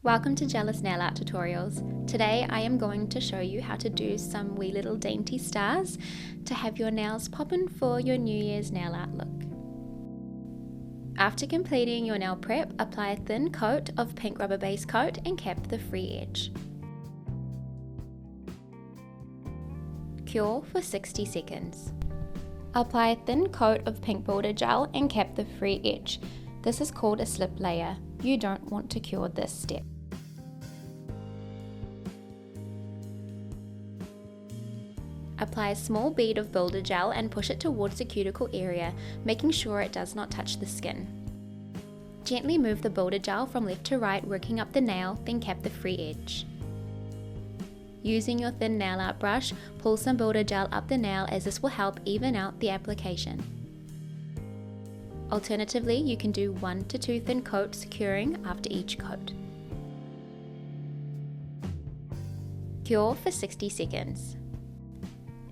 Welcome to Gelous Nail Art Tutorials. Today I am going to show you how to do some wee little dainty stars to have your nails poppin' for your New Year's nail art look. After completing your nail prep, apply a thin coat of pink rubber base coat and cap the free edge. Cure for 60 seconds. Apply a thin coat of pink builder gel and cap the free edge. This is called a slip layer. You don't want to cure this step. Apply a small bead of builder gel and push it towards the cuticle area, making sure it does not touch the skin. Gently move the builder gel from left to right, working up the nail, then cap the free edge. Using your thin nail art brush, pull some builder gel up the nail as this will help even out the application. Alternatively, you can do 1 to 2 thin coats, curing after each coat. Cure for 60 seconds.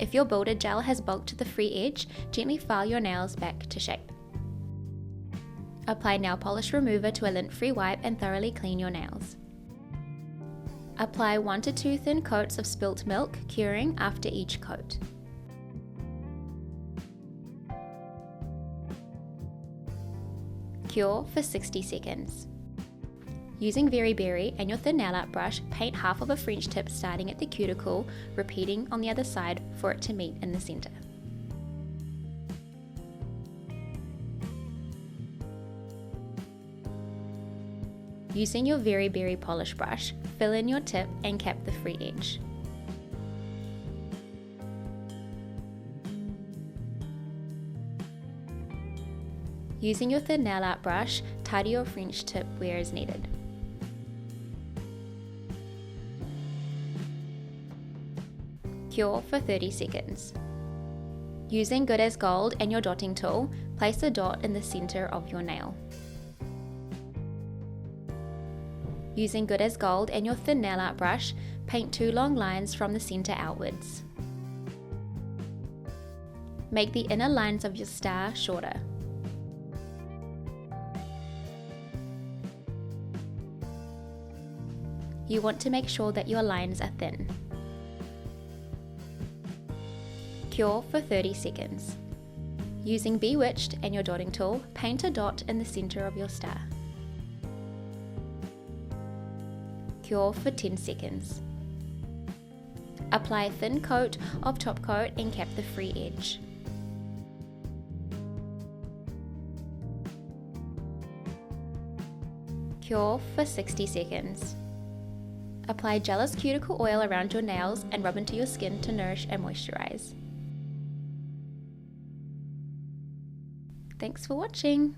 If your builder gel has bulked to the free edge, gently file your nails back to shape. Apply nail polish remover to a lint-free wipe and thoroughly clean your nails. Apply 1 to 2 thin coats of Spilt Milk, curing after each coat. Cure for 60 seconds. Using Very Berry and your thin nail art brush, paint half of a French tip starting at the cuticle, repeating on the other side for it to meet in the center. Using your Very Berry polish brush, fill in your tip and cap the free edge. Using your thin nail art brush, tidy your French tip where is needed. Cure for 30 seconds. Using Good as Gold and your dotting tool, place a dot in the center of your nail. Using Good as Gold and your thin nail art brush, paint 2 long lines from the center outwards. Make the inner lines of your star shorter. You want to make sure that your lines are thin. Cure for 30 seconds. Using Bewitched and your dotting tool, paint a dot in the center of your star. Cure for 10 seconds. Apply a thin coat of top coat and cap the free edge. Cure for 60 seconds. Apply Gelous Cuticle Oil around your nails and rub into your skin to nourish and moisturize. Thanks for watching!